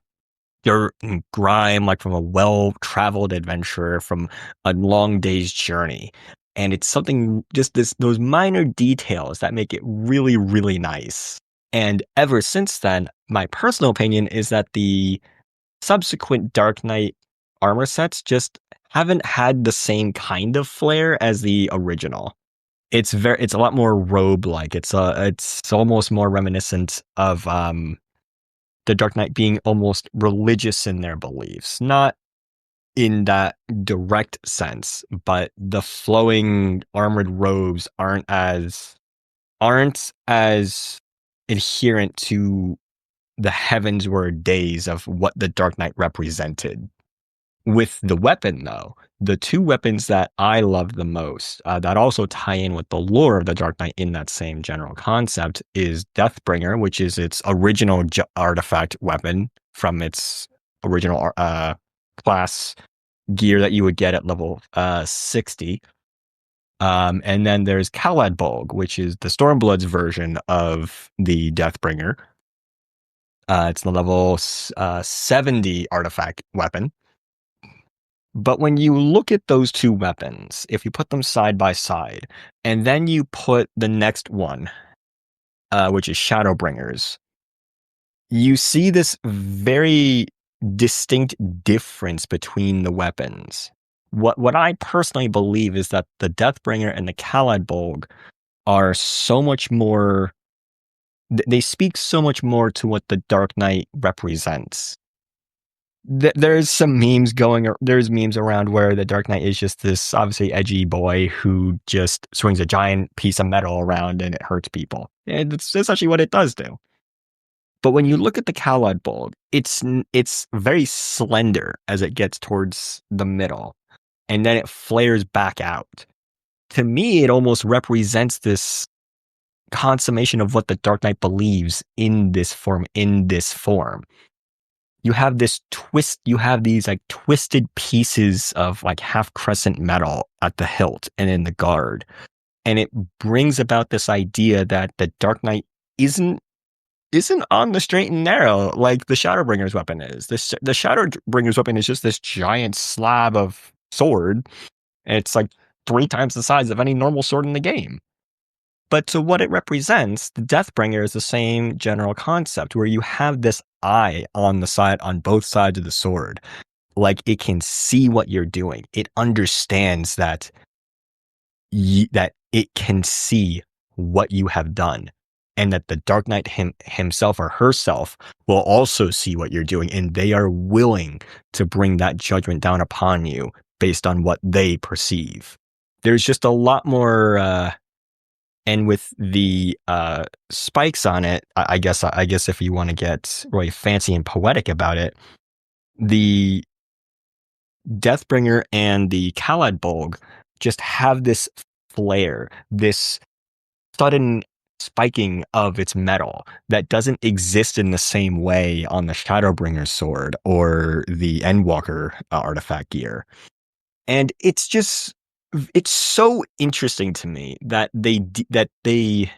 dirt and grime, like from a well-traveled adventurer from a long day's journey. And it's something, just those minor details that make it really, really nice. And ever since then, my personal opinion is that the subsequent Dark Knight armor sets just haven't had the same kind of flair as the original. It's a lot more robe-like. It's almost more reminiscent of the Dark Knight being almost religious in their beliefs, not in that direct sense, but the flowing armored robes aren't as adherent to the Heavensward days of what the Dark Knight represented. With the weapon, though, the two weapons that I love the most, that also tie in with the lore of the Dark Knight in that same general concept, is Deathbringer, which is its original artifact weapon from its original class gear that you would get at level 60. And then there's Caladbolg, which is the Stormblood's version of the Deathbringer. It's the level 70 artifact weapon. But when you look at those two weapons, if you put them side by side, and then you put the next one, which is Shadowbringers, you see this very distinct difference between the weapons. What I personally believe is that the Deathbringer and the Caladbolg are so much more. They speak so much more to what the Dark Knight represents. There's memes around where the Dark Knight is just this obviously edgy boy who just swings a giant piece of metal around and it hurts people. And it's essentially what it does do. But when you look at the Caladbolg, it's very slender as it gets towards the middle, and then it flares back out. To me, it almost represents this consummation of what the Dark Knight believes in this form. You have this twist, you have these like twisted pieces of like half crescent metal at the hilt and in the guard. And it brings about this idea that the Dark Knight isn't on the straight and narrow like the Shadowbringer's weapon is. The Shadowbringer's weapon is just this giant slab of sword. And it's like 3 times the size of any normal sword in the game. But to what it represents, the Deathbringer is the same general concept where you have this eye on both sides of the sword. Like it can see what you're doing. It understands that it can see what you have done, and that the Dark Knight himself or herself will also see what you're doing, and they are willing to bring that judgment down upon you based on what they perceive. There's just a lot more. And with the spikes on it, I guess if you want to get really fancy and poetic about it, the Deathbringer and the Caladbolg just have this flare, this sudden spiking of its metal that doesn't exist in the same way on the Shadowbringer's sword or the Endwalker artifact gear. And it's so interesting to me that they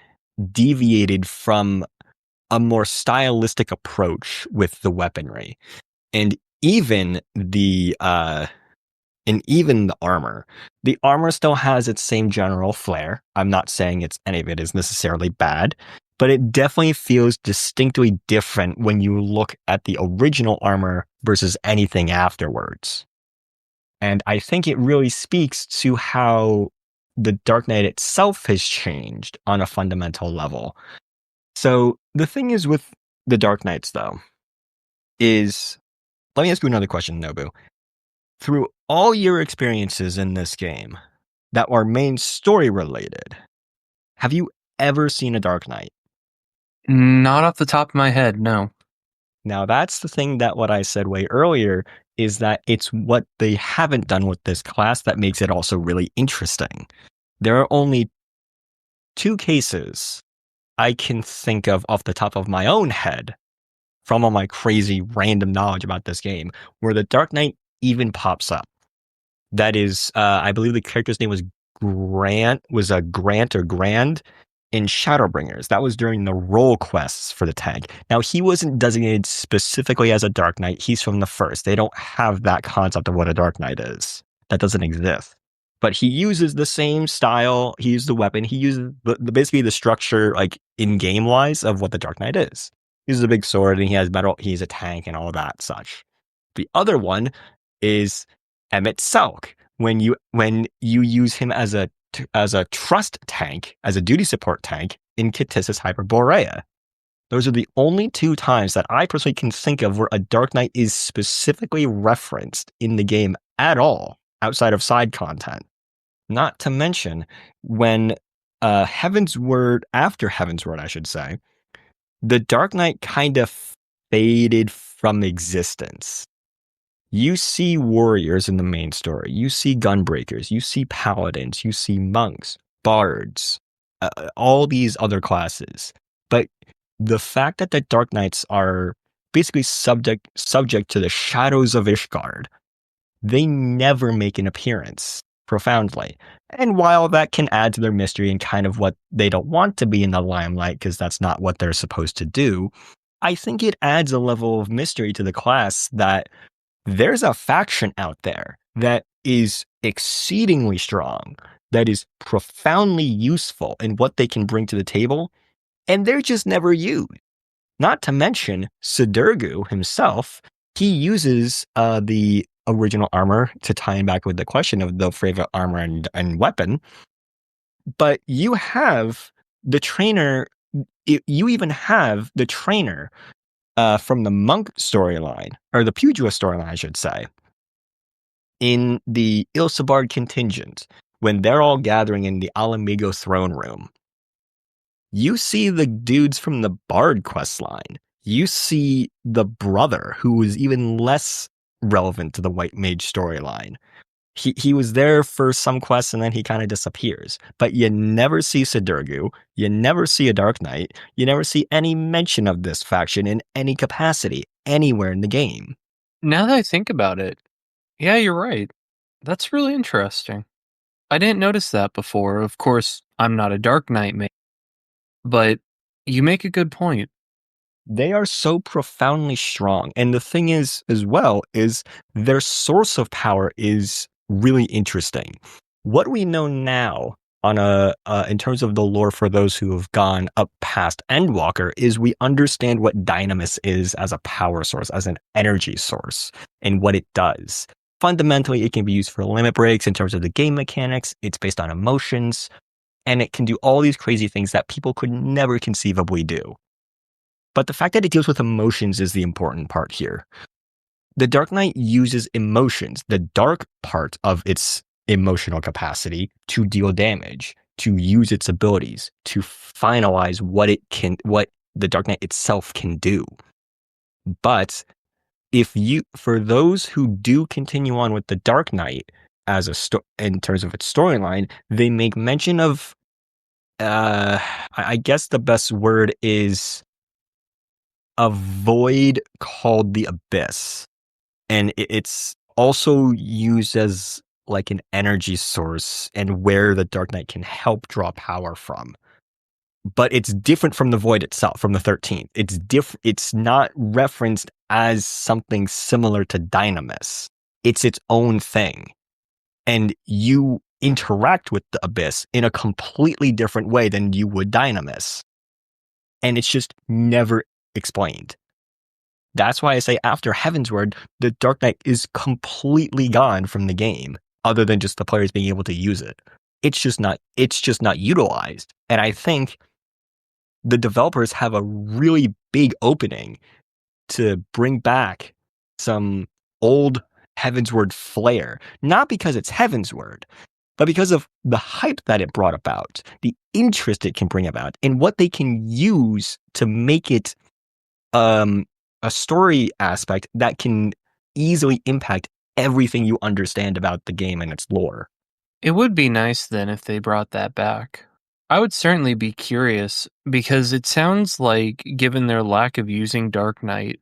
deviated from a more stylistic approach with the weaponry. And even the and even the armor. The armor still has its same general flair. I'm not saying any of it is necessarily bad, but it definitely feels distinctly different when you look at the original armor versus anything afterwards. And I think it really speaks to how the Dark Knight itself has changed on a fundamental level. So the thing is with the Dark Knights, though, is, let me ask you another question, Nobu. Through all your experiences in this game that are main story related, have you ever seen a Dark Knight? Not off the top of my head, no. Now, that's the thing that what I said way earlier is that it's what they haven't done with this class that makes it also really interesting. There are only 2 cases I can think of off the top of my own head from all my crazy random knowledge about this game where the Dark Knight even pops up. That is, I believe the character's name was Grant or Grand in Shadowbringers. That was during the role quests for the tank. Now, he wasn't designated specifically as a Dark Knight. He's from the first. They don't have that concept of what a Dark Knight is. That doesn't exist. But he uses the same style. He uses the weapon. He uses basically the structure, like in game wise, of what the Dark Knight is. He uses a big sword and he has metal. He's a tank and all of that such. The other one is Emmett Selk. When you use him as a trust tank, as a duty support tank in Kitissus Hyperborea. Those are the only 2 times that I personally can think of where a Dark Knight is specifically referenced in the game at all, outside of side content. Not to mention when after Heaven's Word, I should say, the Dark Knight kind of faded from existence. You see warriors in the main story. You see gunbreakers. You see paladins. You see monks, bards, all these other classes. But the fact that the Dark Knights are basically subject to the shadows of Ishgard, they never make an appearance profoundly. And while that can add to their mystery and kind of what they don't want to be in the limelight because that's not what they're supposed to do, I think it adds a level of mystery to the class that there's a faction out there that is exceedingly strong, that is profoundly useful in what they can bring to the table, and they're just never used. Not to mention, Sidurgu himself, he uses the original armor to tie in back with the question of the favorite armor and weapon, but you have the trainer, you even have the trainer from the monk storyline, or the pugilist storyline, I should say, in the Ilsabard contingent, when they're all gathering in the Alamigo throne room. You see the dudes from the Bard quest line. You see the brother, who is even less relevant to the White Mage storyline. He was there for some quests and then he kind of disappears. But you never see Sidurgu, you never see a Dark Knight, you never see any mention of this faction in any capacity, anywhere in the game. Now that I think about it, yeah, you're right. That's really interesting. I didn't notice that before. Of course, I'm not a Dark Knight mate, but you make a good point. They are so profoundly strong. And the thing is, as well, is their source of power is really interesting. What we know now on in terms of the lore for those who have gone up past Endwalker is we understand what Dynamis is as a power source, as an energy source, and what it does. Fundamentally, it can be used for limit breaks in terms of the game mechanics. It's based on emotions, and it can do all these crazy things that people could never conceivably do. But the fact that it deals with emotions is the important part here. The Dark Knight uses emotions, the dark part of its emotional capacity, to deal damage, to use its abilities, to finalize what the Dark Knight itself can do. But for those who do continue on with the Dark Knight as in terms of its storyline, they make mention of, I guess the best word is a void called the Abyss. And it's also used as like an energy source and where the Dark Knight can help draw power from. But it's different from the Void itself, from the 13th. It's not referenced as something similar to Dynamis. It's its own thing. and you interact with the Abyss in a completely different way than you would Dynamis. And it's just never explained. That's why I say after Heavensward, the Dark Knight is completely gone from the game, other than just the players being able to use it. It's just not utilized. And I think the developers have a really big opening to bring back some old Heavensward flair, not because it's Heavensward, but because of the hype that it brought about, the interest it can bring about, and what they can use to make it a story aspect that can easily impact everything you understand about the game and its lore. It would be nice then if they brought that back. I would certainly be curious, because it sounds like, given their lack of using Dark Knight,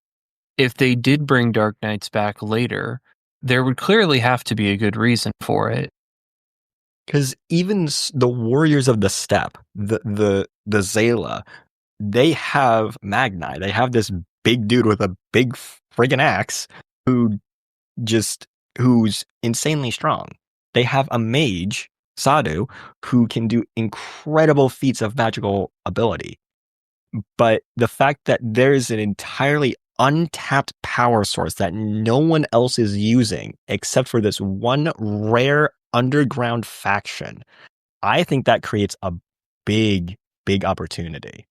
if they did bring Dark Knights back later, there would clearly have to be a good reason for it. Because even the Warriors of the Steppe, the Zayla, they have Magni. They have this big dude with a big friggin' axe who's insanely strong. They have a mage, Sadhu, who can do incredible feats of magical ability. But the fact that there's an entirely untapped power source that no one else is using except for this one rare underground faction, I think that creates a big, big opportunity.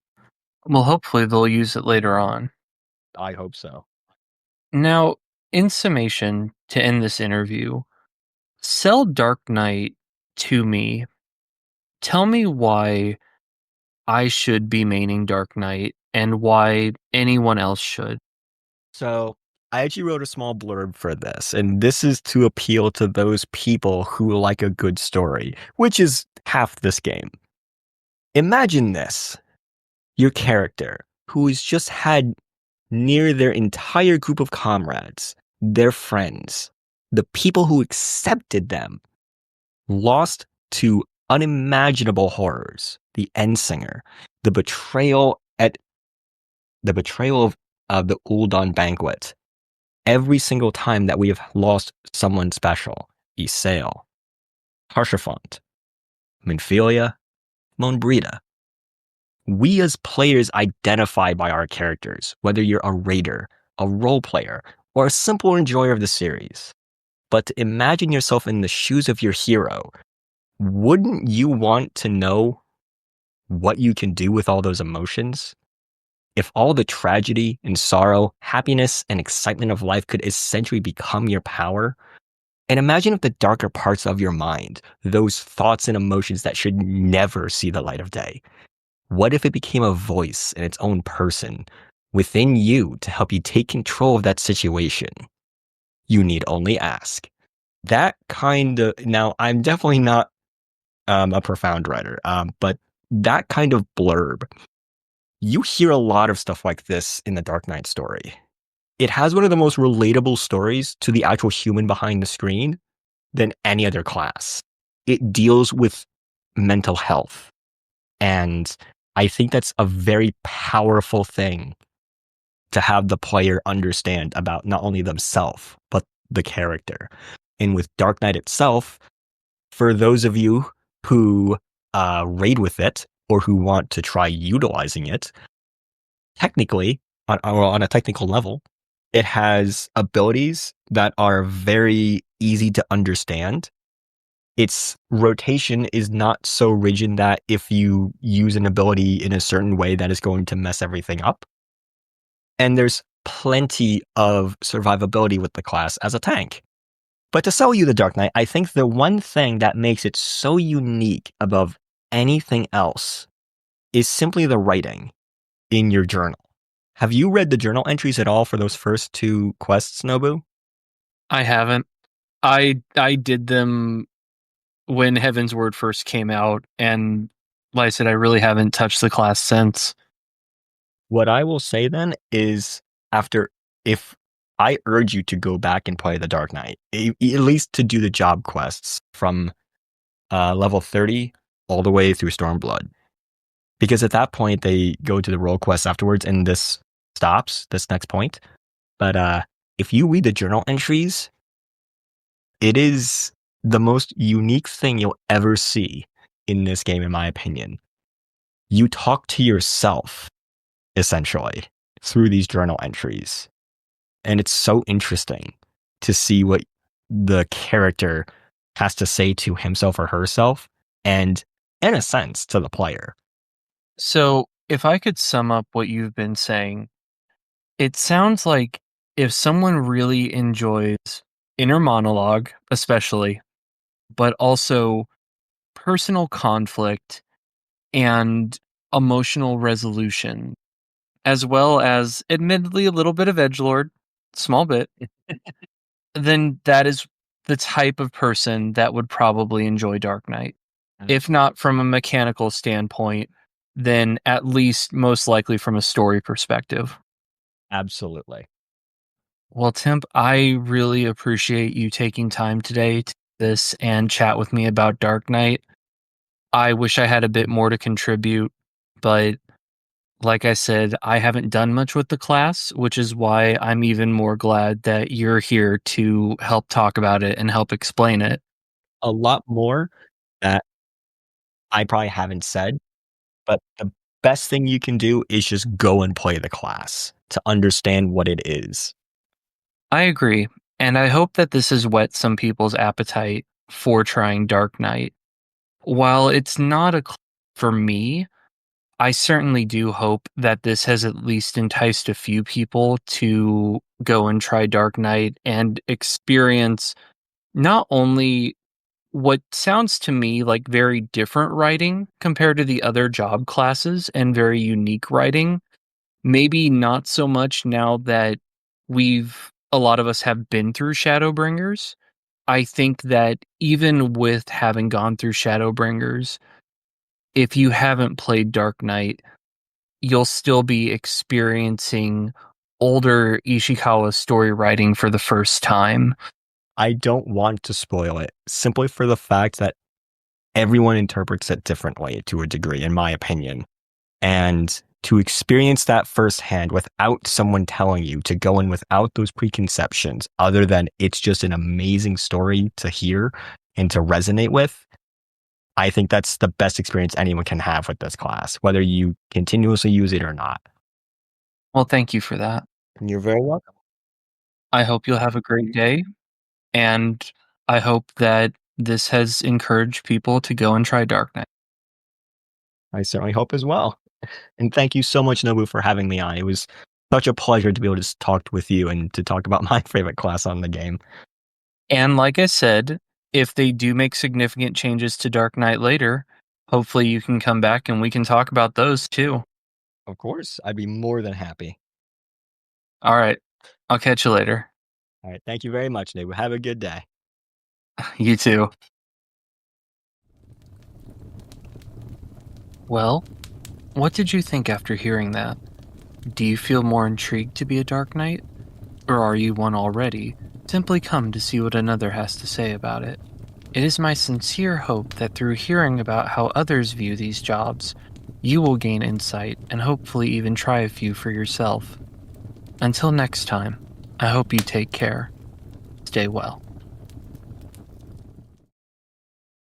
Well, hopefully they'll use it later on. I hope so. Now, in summation, to end this interview, sell Dark Knight to me. Tell me why I should be maining Dark Knight and why anyone else should. So I actually wrote a small blurb for this, and this is to appeal to those people who like a good story, which is half this game. Imagine this. Your character, who has just had near their entire group of comrades, their friends, the people who accepted them, lost to unimaginable horrors, the Endsinger, the betrayal of the Uldan banquet. Every single time that we have lost someone special, Isael, Harshaphant, Minfilia, Monbrita. We as players identify by our characters, whether you're a raider, a role player, or a simple enjoyer of the series. But to imagine yourself in the shoes of your hero, wouldn't you want to know what you can do with all those emotions? If all the tragedy and sorrow, happiness and excitement of life could essentially become your power, and imagine if the darker parts of your mind, those thoughts and emotions that should never see the light of day, what if it became a voice in its own person within you to help you take control of that situation? You need only ask. That kind of, now I'm definitely not a profound writer, but that kind of blurb, you hear a lot of stuff like this in the Dark Knight story. It has one of the most relatable stories to the actual human behind the screen than any other class. It deals with mental health. And I think that's a very powerful thing to have the player understand about not only themselves, but the character. And with Dark Knight itself, for those of you who raid with it or who want to try utilizing it, technically, on a technical level, it has abilities that are very easy to understand. Its rotation is not so rigid that if you use an ability in a certain way, that is going to mess everything up. And there's plenty of survivability with the class as a tank. But to sell you the Dark Knight, I think the one thing that makes it so unique above anything else is simply the writing in your journal. Have you read the journal entries at all for those first two quests, Nobu? I haven't. I did them when Heavensward first came out, and like I said, I really haven't touched the class since. What I will say then is, if I urge you to go back and play the Dark Knight, at least to do the job quests from level 30 all the way through Stormblood. Because at that point, they go to the role quests afterwards, and this stops, this next point. But if you read the journal entries, it is the most unique thing you'll ever see in this game, in my opinion. You talk to yourself, essentially, through these journal entries. And it's so interesting to see what the character has to say to himself or herself, and in a sense, to the player. So, if I could sum up what you've been saying, it sounds like if someone really enjoys inner monologue, especially, but also personal conflict and emotional resolution, as well as admittedly a little bit of edgelord, small bit, then that is the type of person that would probably enjoy Dark Knight. If not from a mechanical standpoint, then at least most likely from a story perspective. Absolutely. Well, Temp, I really appreciate you taking time today to do this and chat with me about Dark Knight. I wish I had a bit more to contribute, but like I said, I haven't done much with the class, which is why I'm even more glad that you're here to help talk about it and help explain it. A lot more that I probably haven't said, but the best thing you can do is just go and play the class to understand what it is. I agree, and I hope that this has whet some people's appetite for trying Dark Knight. While it's not for me, I certainly do hope that this has at least enticed a few people to go and try Dark Knight and experience not only what sounds to me like very different writing compared to the other job classes and very unique writing. Maybe not so much now that a lot of us have been through Shadowbringers. I think that even with having gone through Shadowbringers, if you haven't played Dark Knight, you'll still be experiencing older Ishikawa story writing for the first time. I don't want to spoil it simply for the fact that everyone interprets it differently to a degree, in my opinion. And to experience that firsthand without someone telling you, to go in without those preconceptions, other than it's just an amazing story to hear and to resonate with, I think that's the best experience anyone can have with this class, whether you continuously use it or not. Well, thank you for that. You're very welcome. I hope you'll have a great day, and I hope that this has encouraged people to go and try Dark Knight. I certainly hope as well. And thank you so much, Nobu, for having me on. It was such a pleasure to be able to talk with you and to talk about my favorite class on the game. And like I said, if they do make significant changes to Dark Knight later, hopefully you can come back and we can talk about those too. Of course, I'd be more than happy. All right. I'll catch you later. All right. Thank you very much, Nobu. Have a good day. You too. Well, what did you think after hearing that? Do you feel more intrigued to be a Dark Knight? Or are you one already? Simply come to see what another has to say about it. It is my sincere hope that through hearing about how others view these jobs, you will gain insight and hopefully even try a few for yourself. Until next time, I hope you take care. Stay well.